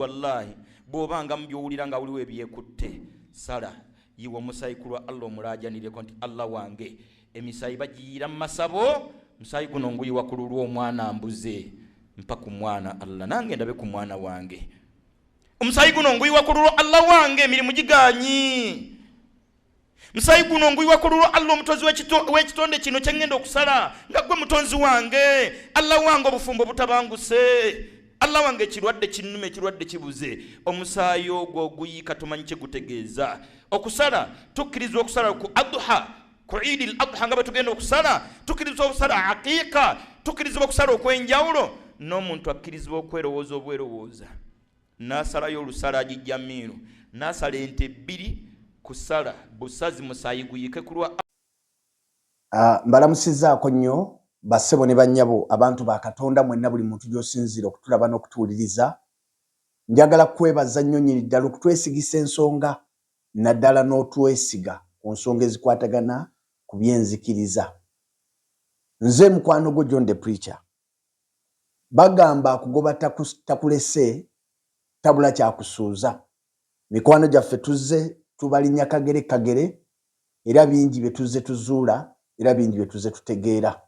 wallahi bw'obanga mubyowulira nga waliwo ebyekutte sala yiwa omusaayi ku lwa Allah omulaajanireko nti Allah wange emisaayi bagiyiira mu masabo, musaayi guno nguyiwa ku lulwa omwana mbuze mpa ku mwana Allah nange ndabe ku mwana wange. Omusaayi guno nguyiwa ku lulwa Allah wange emirimu giganyi. Musaayi guno nguyiwa ku lulwa Allah omutozi w'ekitonde kino kye ngenda okusala nga gwe mutonzi wange. Allah wange obufumbo butabanguse. Allah wange kirwadde kinnume kirwadde kibuze. Omusaayi ogwo guyika tumanyi kye gutegeeza. Okusala tukkirizwa okusala ku adha ku Eid al-Adha nga tugenda okusala, tukkirizwa okusala aqiqa, tukkirizwa okusala okwenjawulo. N'omuntu akkirizibwa okwerowooza obwerowooza n'asalayo olusala ajijja miiru n'asala ente 2 kusala busazi musaayi guyike ku lwa mbalamusizaako nnyo bassebo ne bannyabo abantu ba Katonda mwenna buli muntu gy'osinziira okutulaba n'okutuwuliriza. Njagala kwebaza nnyo nnyini ddala okutwesigisa ensonga naddala n'otwesiga ku nsonga ezikwatagana ku byenzikiriza. Nze mukwano gwo John the Preacher. Bagamba kugoba takulese tabula kyakusuuza. Mikwano gyaffe tuzze tubalinya kagere kagere era bingi bye tuzze tuzuula era bingi bye tuzze tutegeera.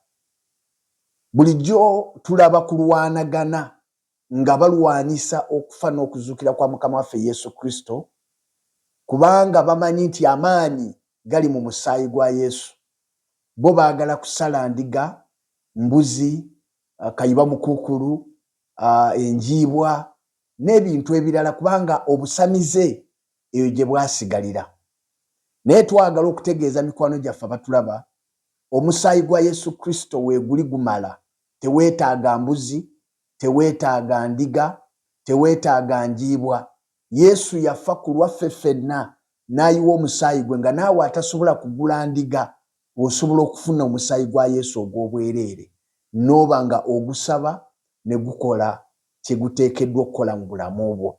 Bulijjo tulaba kulwanagana nga balwanisa okufa n'okuzuukira kwa Mukama waffe Yesu Kristo, kubanga bamanyi nti amaanyi gali mu musaayi gwa Yesu. Bo baagala kusala ndiga, mbuzi, kayiba mukukulu, enjiibwa n'ebintu ebirala kubanga obusamize eyo gye bwasigalira. Naye twagala okutegeeza mikwano gyaffe abatulaba, omusaayi gwa Yesu Kristo weeguli gumala. Teweetaaga mbuzi, teweetaaga ndiga, teweetaaga njiibwa. Yesu yafa ku lwaffe ffenna n'ayiwa omusaayi gwe nga naawe atasobola kugula ndiga osobola okufuna omusaayi gwa Yesu ogw'obwereere n'oba nga ogusaba ne gukola kye guteekeddwa okukola mu bulamu bwo.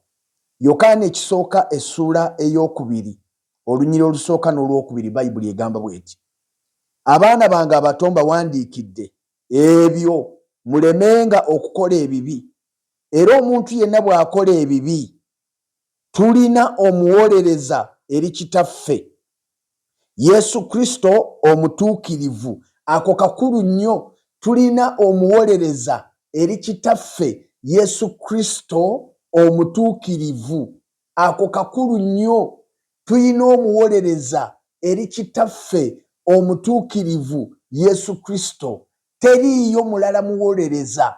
Yokaana ekisooka essuula ey'okubiri olunyiri olusooka n'olwokubiri Bayibuli egamba bw'eti: abaana bange abato mbawandiikidde ebyo mulemenga okukola ebibi, era omuntu yenna bw'akola ebibi tulina omuwolereza eri Kitaffe Yesu Kristo omutuukirivu. Ako kakulu nnyo, tulina omuwolereza eri Kitaffe Yesu Kristo omutuukirivu. Ako kakulu nnyo, tulina omuwolereza eri Kitaffe omutuukirivu Yesu Kristo. Teriiyo mulala muwolereza,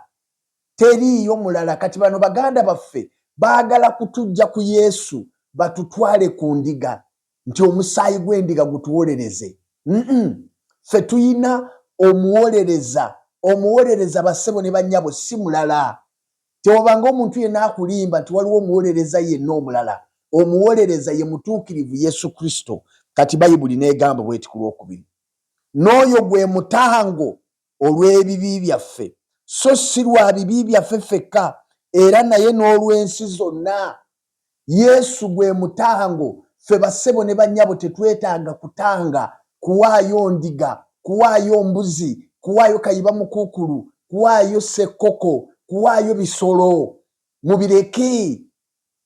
teriiyo mulala. Kati bano baganda baffe baagala kutujja ku Yesu batutwale ku ndiga nti omusaayi gw'endiga gutuwolereze. Ffe tuyina omuwolereza. Omuwolereza bassebo ne bannyabo si mulala. Tewabanga omuntu yenna akulimba nti waliwo omuwolereza yenna omulala. Omuwolereza ye mutuukirivu Yesu Kristo. Kati Bayibuli n'egamba bw'eti ku lwokubiri: n'oyo gwe mutango olw'ebibi byaffe, so si lwa bibi byaffe ffekka, era naye n'olw'ensi zonna. Yesu gwe mutango. Ffe bassebo ne bannyabo tetwetaaga kutanga, kuwaayo ndiga, kuwaayo mbuzi, kuwaayo kayiba mukukulu, kuwaayo ssekoko, kuwaayo bisolo. Mubireke,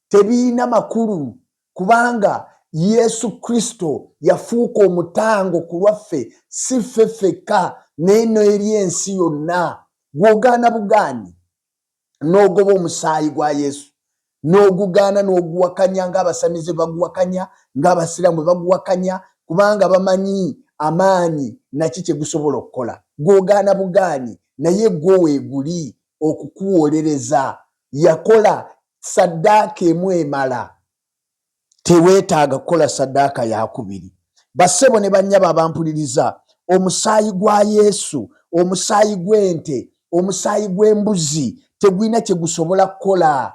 tebiina makulu, kubanga Yesu Kristo yafuuka omutango ku lwaffe, si ffe ffekka n'eno eri ensi yonna. Gwogaana bugaani n'ogoba omusaayi gwa Yesu, n'ogugaana n'oguwakanya ng'abasamize baguwakanya, ng'abasiraamu baguwakanya, kubanga bamanyi amaanyi naki kye gusobola okukola. Gwogaana bugaani naye gwo weeguli okukuwolereza. Yakola saddaaka emu emala, teweetaaga kukola saddaaka yakubiri. Bassebo ne bannyabo abampuliriza, omusaayi gwa Yesu, omusaayi gw'ente, omusaayi gw'embuzi tegwina kye gusobola kukola.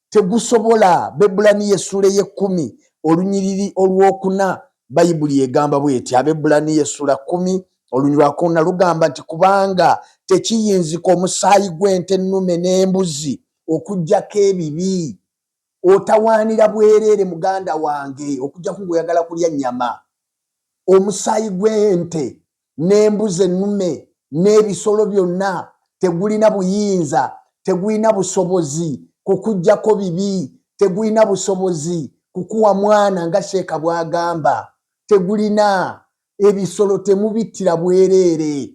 Tegusobola. Bebulaniya essuula ey'ekkumi olunyiriri olwokuna Bayibuli egamba bw'eti. Abebulaniya essuula 10 olunyiriri lwakuna lugamba nti kubanga tekiyinzika omusaayi gw'ente ennume n'embuzi okuggyako ebibi. Otawaanira bwereere muganda wange okuggyako ng'oyagala kulya nnyama. Omusaayi gw'ente n'embuzi ennume n'ebisolo byonna tegulina buyinza, tegulina busobozi kukujjako bibi, tegulina busobozi kukuwa mwana nga Sheeka bw'agamba, tegulina. Ebisolo temubittira bwereere,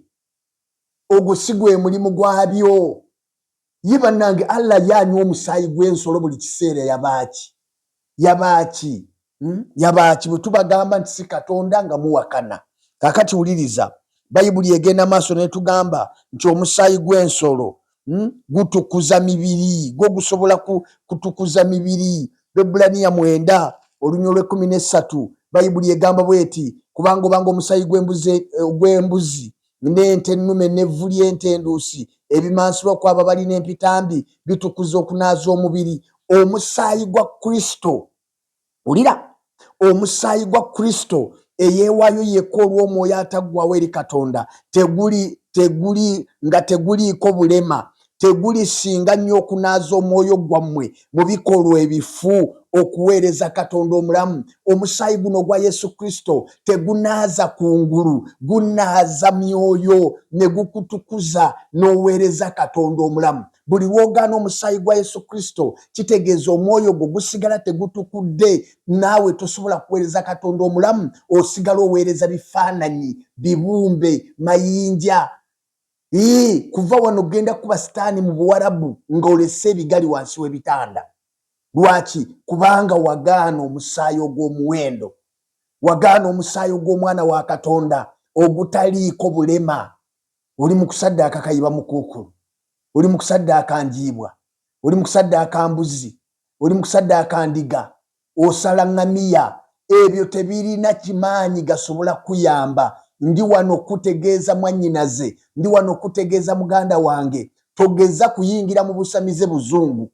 ogwo si gwe mulimu gwabyo. Ye bannange, Allah yanywa omusaayi gw'ensolo buli kiseera yabaaki bwe tubagamba nti si Katonda nga muwakana. Kaakati wuliriza, Bayibuli egenda maaso ne tugamba nti omusaayi gw'ensolo gutukuza mibiri, gwo gusobola kutukuza mibiri. Ebbulaniya 9:13 Bayibuli egamba bweti, kubanga obanga omusaayi gw'embuzi n'ente ennume n'evvu ly'ente enduusi ebimansirwa kwabo balina empitambi bitukuza okunaaza omubiri. Omusaayi gwa Kristo, ulira, omusaayi gwa Kristo eyeewaayo yekka olw'omwoyo ataggwawo eri Katonda teguliiko bulema, tegulisinga nnyo okunaaza omwoyo gwammwe mu bikolwa ebifu okuweereza Katonda omulamu. Omusaayi guno gwa Yesu Kristo tegunaaza kungulu, gunaaza myoyo ne gukutukuza n'oweereza Katonda omulamu. Buli lwogaana omusaayi gwa Yesu Kristo kitegeeza omwoyo gwo gusigala tegutukudde, naawe tosobola kuweereza Katonda omulamu, osigala oweereza bifaananyi, bibumbe, mayinja. Kuva wano genda kuba sitaani mu Buwarabu ng'olese ebigali wansi w'ebitanda. Lwaki? Kubanga wagaana omusaayi ogw'omuwendo, wagaana omusaayi ogw'omwana wa Katonda ogutaliiko bulema. Oli mu kusaddaaka kayiba mukuukulu, oli mu kusaddaaka njiibwa, oli mu kusaddaaka mbuzi, oli mu kusaddaaka ndiga, osala ngamiya. Ebyo tebirina kimaanyi gasobola kuyamba. Ndi wano kutegeeza mwannyinaze, ndi wano kutegeeza muganda wange, togeza kuyingira mu busamize buzungu,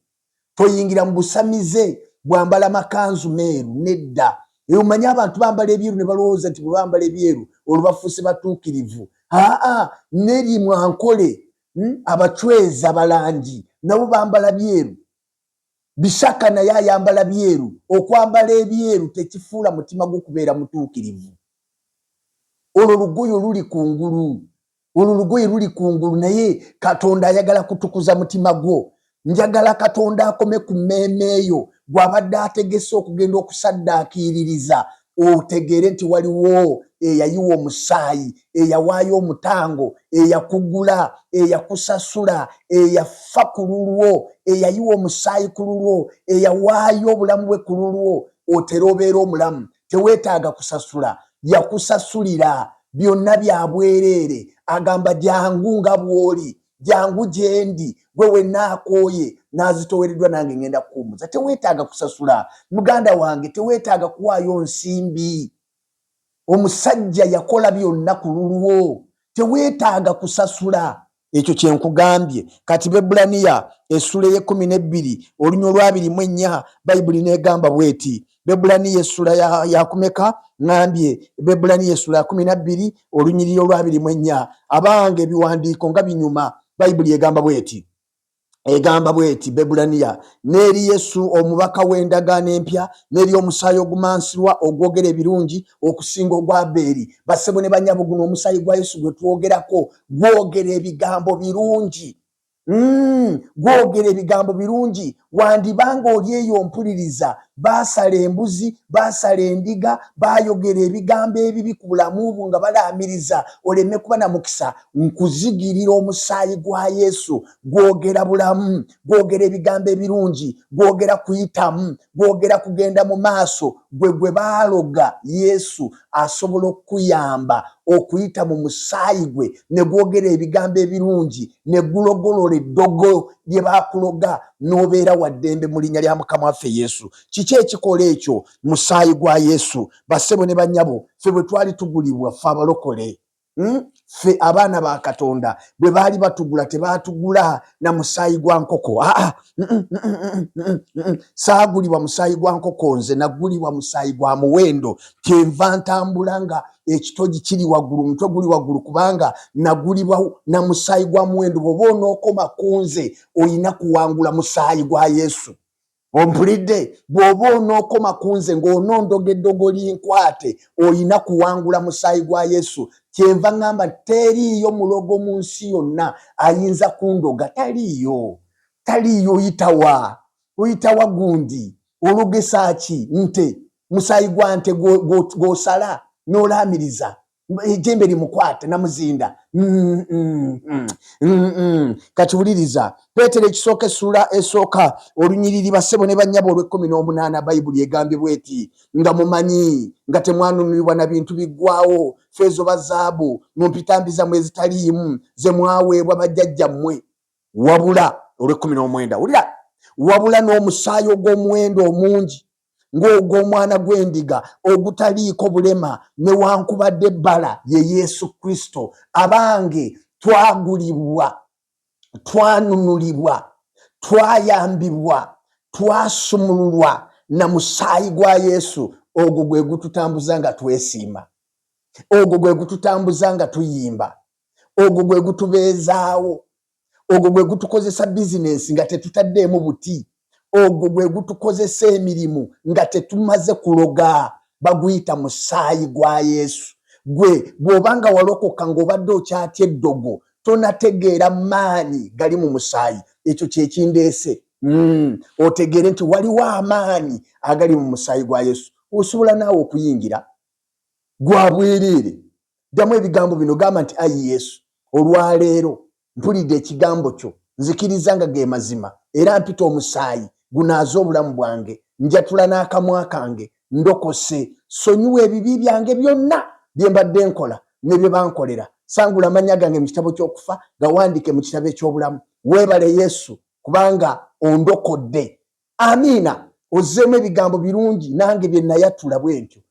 toyingira mu busamize bwambala makanzu meeru. Nedda. Omanyi abantu bambala ebyeru ne balowooza nti bwe bambala ebyeru olwo bafuuse batuukirivu. Neri Mwankole, abacwezi abalangi nabo bambala byeru. Bishaka naye ayambala byeru. Okwambala ebyeru tekifuula mutima gukubeera mutuukirivu. Olwo lugoye luli kungulu, olwo lugoye luli kungulu, naye Katonda ayagala kutukuza mutima gwo. Njagala Katonda akome ku mmeeme eyo gw'abadde ategese okugenda okusaddaakiririza, otegeere nti waliwo eyayiwa omusaayi, eyawaayo omutango, eyakugula, eyakusasula, eyafa ku lulwo, eyayiwa omusaayi ku lulwo, eyawaayo obulamu bwe ku lulwo, otera obeera omulamu. Teweetaaga kusasula, yakusasulira, byonna bya bwereere. Agamba jangu nga bw'oli, jangu gye ndi, gwe wennaakooye n'azitowereddwa nange ngenda kukuwummuza. Teweetaaga kusasula muganda wange, teweetaaga kuwaayo nsimbi. Omusajja yakola byonna ku lulwo, teweetaaga kusasula. Ekyo kye nkugambye. Kati Bebbulaniya essula 12 olunya 24 Bayibuli n'egamba bweti. Bebbulaniya essula yakumeka ngambye, Bebbulaniya essula 12 olunyiriri 24. Abange ebiwandiiko nga binyuma. Bayibuli egamba bweti, Bebbulaniya, n'eri Yesu omubaka w'endagaano empya, n'eri omusaayi ogumansirwa ogwogera ebirungi okusinga ogwa Aberi. Bassebo ne bannyabo, guno omusaayi gwa Yesu gwe twogerako gwogera ebigambo birungi. Gwogera ebigambo birungi. Wandibanga oli eyo mpuliriza, baasala embuzi, baasala endiga, baayogera ebigambo ebibi ku bulamu bwo nga balaamiriza oleme kuba na mukisa. Nkuzigirira omusaayi gwa Yesu gwogera bulamu, gwogera ebigambo ebirungi, gwogera kuyitamu, gwogera kugenda mu maaso. Gwe baaloga Yesu asobola okuyamba okuyita mu musaayi gwe ne gwogera ebigambo ebirungi, ne gulogolola eddogo lye baakuloga, n'obeera waddembe mu linnya lya Mukama waffe Yesu. Kiki ekikola ekyo? Musaayi gwa Yesu. Bassebo ne bannyabo, ffe bwe twali tugulibwa, ffe abalokole, ffe abaana ba Katonda, bwe baali batugula tebaatugula na musaayi gwa nkoko. Saagulibwa musaayi gwa nkoko, nze nagulibwa musaayi gwa muwendo. Kyenva ntambula nga ekitogi kiri waggulu, omutwe guli waggulu, kubanga nagulibwa na musaayi gwa muwendo. Bw'oba onookoma ku nze oyina kuwangula musaayi gwa Yesu. Ompulidde? Bw'oba onookoma ku nze ng'onondoga eddogo linkwate oyina kuwangula musaayi gwa Yesu. Kyenva ngamba teriiyo mulogo mu nsi yonna ayinza kundoga. Taliiyo. Yitawa. uyita wagundi olugesa ki nte musayi gwa nte gwosala n'olamiriza ejjembe limukwate namuzinda. Kati wuliriza Peetero ekisooka essula esooka olunyiriri bassebo ne bannyabo olw'18 Bayibuli egambye bweti nga mumanyi nga temwanunulibwa na bintu biggwawo feezo ba zaabu mu mpitambiza mwe ezitaliimu ze mwaweebwa bajjajjammwe wabula olw'19 wulira wabula n'omusaayi ogw'omuwendo omungi ng'ogw'omwana gw'endiga ogutaliiko bulema newankubadde ebbala ye Yesu Kristo. Abange twagulibwa, twanunulibwa, twayambibwa, twasumululwa na musaayi gwa Yesu. Ogwo gwe gututambuza nga twesiima, ogwo gwe gututambuza nga tuyimba, ogwo gwe gutubeezaawo, ogwo gwe gutukozesa bizinensi nga tetutaddeemu buti, ogwo gwe gutukozesa emirimu nga tetumaze kuloga. Baguyita musaayi gwa Yesu. Gwe bw'obanga walokoka ng'obadde okyatya eddogo tonategeera maanyi gali mu musaayi, ekyo kyekindeese. Otegeere nti waliwo amaanyi agali mu musaayi gwa Yesu. Osobola naawe okuyingira gwa bwereere. Ddamu ebigambo bino, gamba nti ayi Yesu, olwaleero mpulidde ekigambo kyo, nzikiriza nga ge mazima era mpita omusaayi gunaaza obulamu bwange, njatula n'akamwa kange, ndokose, sonyiwa ebibi byange byonna bye mbadde nkola ne bye bankolera. Sangula amannya gange mu kitabo ky'okufa, gawandiike mu kitabo eky'obulamu. Weebale Yesu kubanga ondokodde. Amiina. Ozzeemu ebigambo birungi nange bye nayatula bwentyo